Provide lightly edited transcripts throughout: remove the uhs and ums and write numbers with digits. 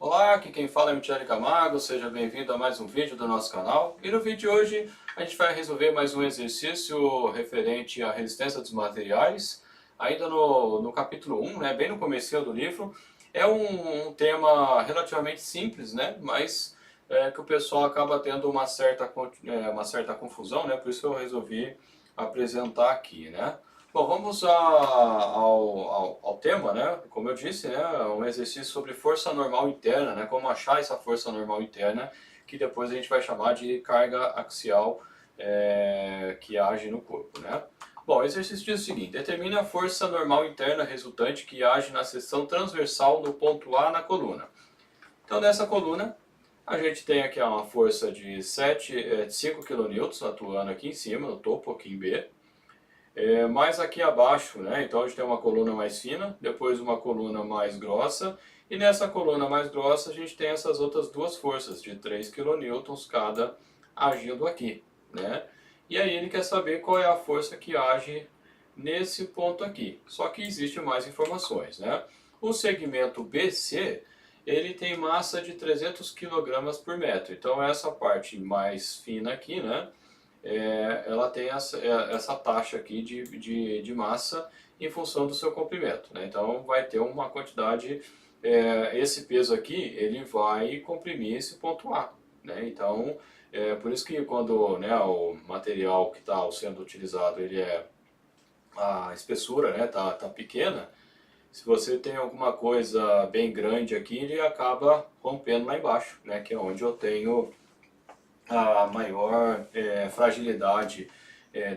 Olá, aqui quem fala é Michele Camargo, seja bem-vindo a mais um vídeo do nosso canal. E no vídeo de hoje a gente vai resolver mais um exercício referente à resistência dos materiais, ainda no capítulo 1, né, bem no comecinho do livro. É um tema relativamente simples, né, mas que o pessoal acaba tendo uma certa confusão, né, por isso eu resolvi apresentar aqui, né. Bom, vamos ao tema, né? Como eu disse, né? Um exercício sobre força normal interna, né? Como achar essa força normal interna, que depois a gente vai chamar de carga axial que age no corpo, né? Bom, o exercício diz o seguinte: determine a força normal interna resultante que age na seção transversal do ponto A na coluna. Então, nessa coluna, a gente tem aqui uma força de 5 kN atuando aqui em cima, no topo, aqui em B. Mais aqui abaixo, né? Então a gente tem uma coluna mais fina, depois uma coluna mais grossa, e nessa coluna mais grossa a gente tem essas outras duas forças de 3 kN cada agindo aqui, né? E aí ele quer saber qual é a força que age nesse ponto aqui. Só que existe mais informações, né? O segmento BC, ele tem massa de 300 kg por metro. Então essa parte mais fina aqui, né? Ela tem essa taxa aqui de massa em função do seu comprimento, né? Então vai ter uma quantidade, esse peso aqui ele vai comprimir esse ponto A, né? Então por isso que quando, né, o material que está sendo utilizado a espessura, né, tá pequena, se você tem alguma coisa bem grande aqui, ele acaba rompendo lá embaixo, né, que é onde eu tenho a maior fragilidade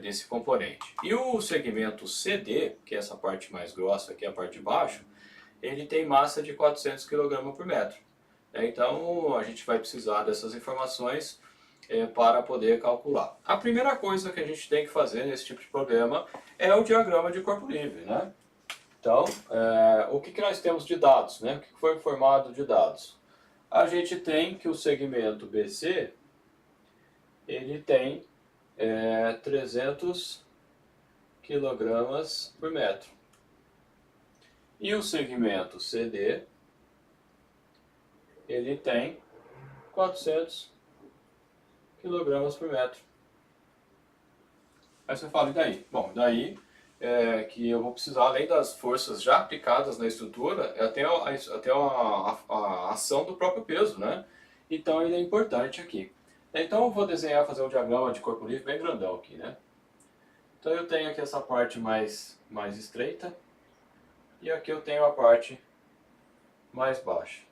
desse componente. E o segmento CD, que é essa parte mais grossa, que é a parte de baixo, ele tem massa de 400 kg por metro. Então a gente vai precisar dessas informações para poder calcular. A primeira coisa que a gente tem que fazer nesse tipo de problema é o diagrama de corpo livre, né? Então, o que nós temos de dados, né? O que foi formado de dados? A gente tem que o segmento BC ele tem 300 kg por metro. E o segmento CD, ele tem 400 kg por metro. Aí você fala, e daí? Bom, daí que eu vou precisar, além das forças já aplicadas na estrutura, até a ação do próprio peso, né? Então ele é importante aqui. Então eu vou fazer um diagrama de corpo livre bem grandão aqui, né? Então eu tenho aqui essa parte mais estreita e aqui eu tenho a parte mais baixa.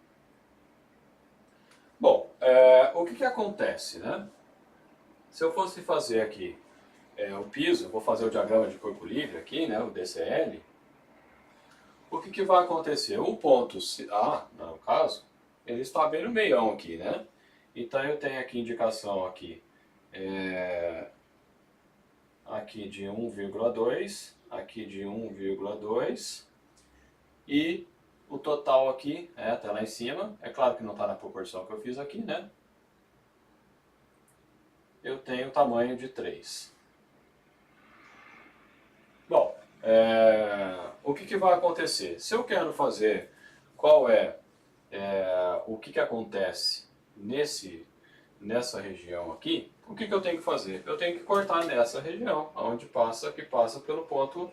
Bom, o que acontece, né? Se eu fosse fazer aqui o piso, eu vou fazer o diagrama de corpo livre aqui, né, o DCL. O que vai acontecer? O ponto A, no caso, ele está bem no meião aqui, né? Então eu tenho aqui indicação aqui, aqui de 1,2, aqui de 1,2 e o total aqui, tá lá em cima. É claro que não está na proporção que eu fiz aqui, né? Eu tenho o tamanho de 3. Bom, o que vai acontecer? Se eu quero fazer o que acontece nessa região aqui, o que eu tenho que fazer? Eu tenho que cortar nessa região, onde que passa pelo ponto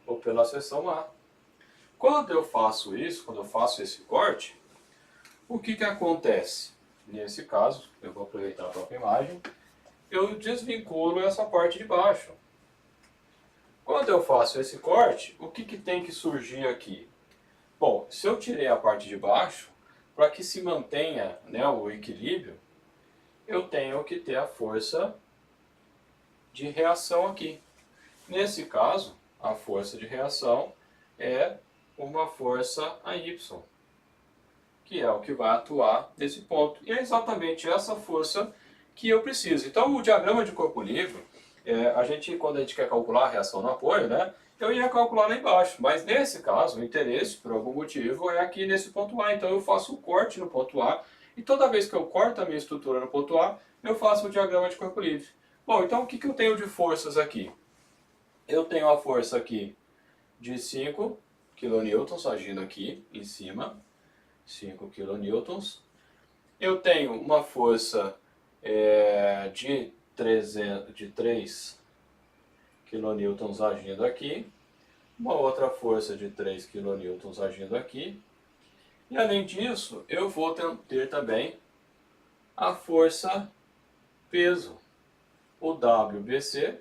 ou pela seção A. Quando eu faço isso, quando eu faço esse corte, o que acontece? Nesse caso, eu vou aproveitar a própria imagem, eu desvinculo essa parte de baixo. Quando eu faço esse corte, o que tem que surgir aqui? Bom, se eu tirei a parte de baixo, para que se mantenha, né, o equilíbrio, eu tenho que ter a força de reação aqui. Nesse caso, a força de reação é uma força AY, que é o que vai atuar nesse ponto. E é exatamente essa força que eu preciso. Então, o diagrama de corpo livre, quando a gente quer calcular a reação no apoio, né, eu ia calcular lá embaixo. Mas nesse caso, o interesse, por algum motivo, é aqui nesse ponto A. Então eu faço o corte no ponto A. E toda vez que eu corto a minha estrutura no ponto A, eu faço o diagrama de corpo livre. Bom, então o que eu tenho de forças aqui? Eu tenho a força aqui de 5 kN agindo aqui em cima. 5 kN. Eu tenho uma força de 3 kN agindo aqui, uma outra força de 3 kN agindo aqui, e além disso, eu vou ter também a força peso, o WBC,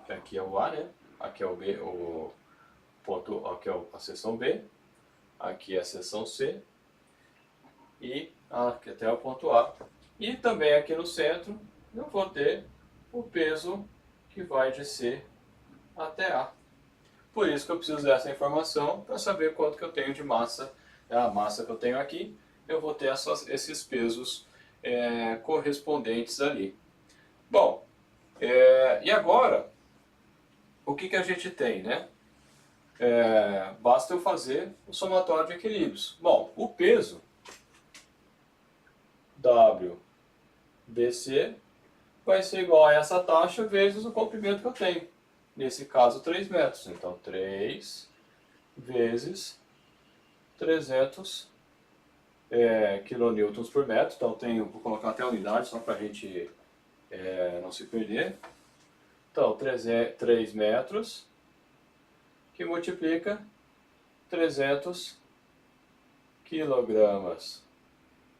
que aqui é o A, né? Aqui é o B, o ponto, aqui é a seção B, aqui é a seção C, e aqui até o ponto A. E também aqui no centro eu vou ter o peso que vai de C até A. Por isso que eu preciso dessa informação para saber quanto que eu tenho de massa. A massa que eu tenho aqui, eu vou ter esses pesos correspondentes ali. Bom, e agora, o que a gente tem, né? Basta eu fazer o somatório de equilíbrios. Bom, o peso WBC vai ser igual a essa taxa vezes o comprimento que eu tenho. Nesse caso, 3 metros. Então, 3 vezes 300 kN por metro. Então, vou colocar até a unidade só para a gente não se perder. Então, 3 metros que multiplica 300 kg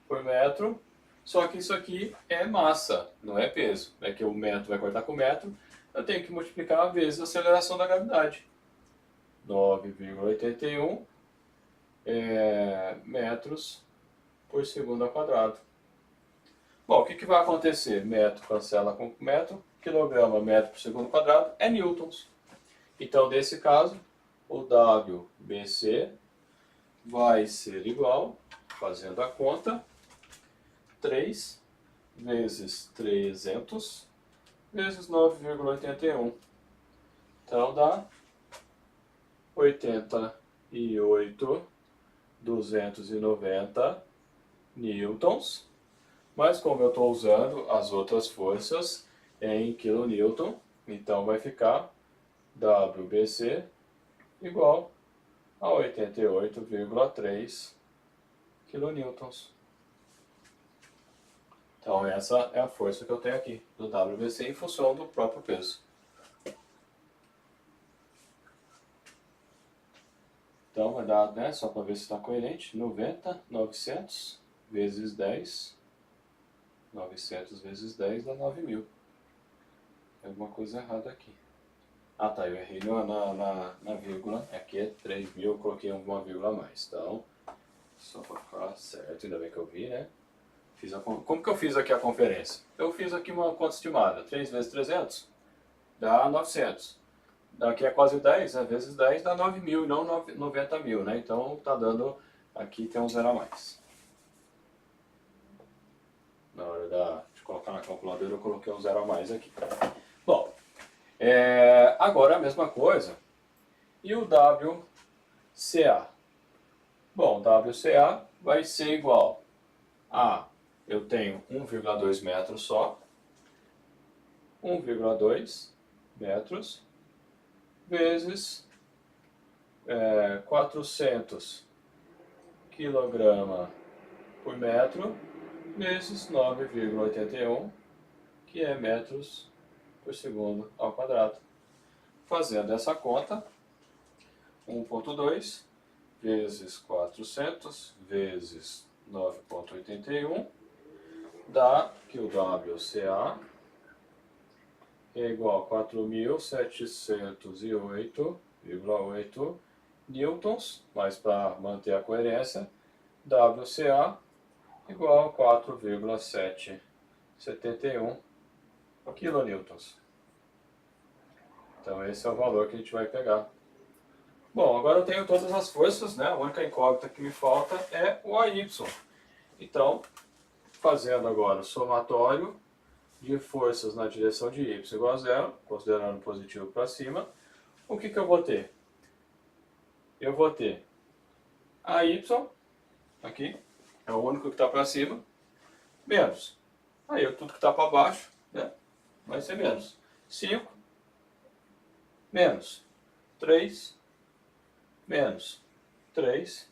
por metro. Só que isso aqui é massa, não é peso. É que o metro vai cortar com o metro. Eu tenho que multiplicar vezes a aceleração da gravidade. 9,81 metros por segundo ao quadrado. Bom, o que vai acontecer? Metro cancela com metro, quilograma metro por segundo ao quadrado é newtons. Então, nesse caso, o WBC vai ser igual, fazendo a conta, 3 vezes 300 vezes 9,81. Então dá 88.290 newtons. Mas como eu estou usando as outras forças em kilonewton, então vai ficar WBC igual a 88,3 kilonewtons. Então essa é a força que eu tenho aqui do WBC em função do próprio peso. Então vai dar, né, só para ver se está coerente, 90.900 vezes 10. 900 vezes 10 dá 9.000. Tem alguma coisa errada aqui. Ah tá, eu errei na vírgula. Aqui é 3.000, eu coloquei uma vírgula a mais. Então, só para ficar certo, ainda bem que eu vi, né? Como que eu fiz aqui a conferência? Eu fiz aqui uma conta estimada. 3 vezes 300 dá 900. Daqui é quase 10, né? Vezes 10 dá 9.000 e não 90.000, né? Então tá dando, aqui tem um zero a mais. Na hora de colocar na calculadora eu coloquei um zero a mais aqui. Bom, agora a mesma coisa. E o WCA? Bom, WCA vai ser igual a, eu tenho 1,2 metros só, 1,2 metros vezes 400 kg por metro vezes 9,81, que é metros por segundo ao quadrado. Fazendo essa conta, 1,2 vezes 400 vezes 9,81 dá que o WCA é igual a 4.708,8 newtons, mas para manter a coerência, WCA igual a 4,771 kilonewtons. Então esse é o valor que a gente vai pegar. Bom, agora eu tenho todas as forças, né? A única incógnita que me falta é o AY. Então, fazendo agora o somatório de forças na direção de y igual a zero, considerando positivo para cima, o que eu vou ter? Eu vou ter AY, aqui, é o único que está para cima, menos. Aí tudo que está para baixo, né, vai ser menos. 5, menos 3, menos 3,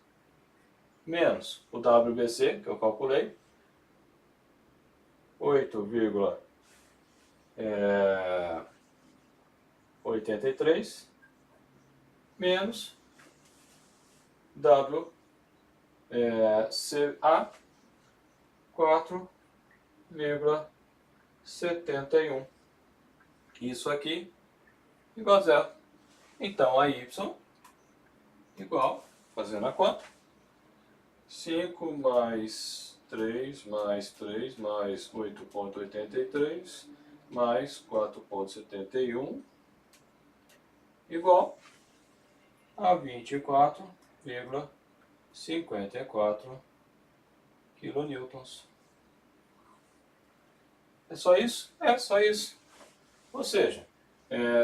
menos o WBC, que eu calculei, 8,83 menos WCA 4,71. Isso aqui igual a zero. Então a Y igual, fazendo a conta, 5 mais 3 mais 3 mais 8,83 mais 4,71 igual a 24,54 kilonewtons. É só isso? É só isso. Ou seja,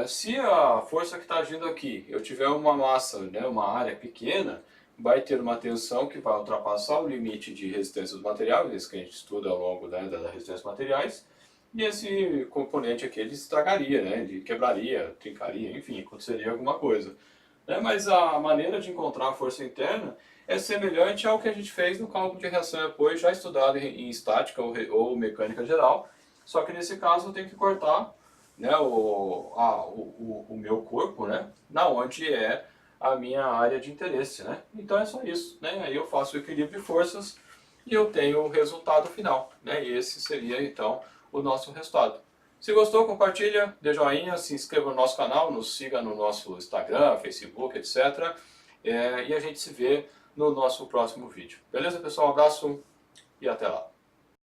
se a força que está agindo aqui, eu tiver uma massa, né, uma área pequena, vai ter uma tensão que vai ultrapassar o limite de resistência dos materiais, esse que a gente estuda ao longo, né, da resistência dos materiais, e esse componente aqui ele estragaria, né, ele quebraria, trincaria, enfim, aconteceria alguma coisa. Né, mas a maneira de encontrar a força interna é semelhante ao que a gente fez no cálculo de reação e apoio, já estudado em estática ou mecânica geral, só que nesse caso eu tenho que cortar, né, o meu corpo, né, na onde é a minha área de interesse, né? Então é só isso, né? Aí eu faço o equilíbrio de forças e eu tenho o resultado final, né? E esse seria então o nosso resultado. Se gostou, compartilha, dê joinha, se inscreva no nosso canal, nos siga no nosso Instagram, Facebook, etc. E a gente se vê no nosso próximo vídeo. Beleza, pessoal? Um abraço e até lá.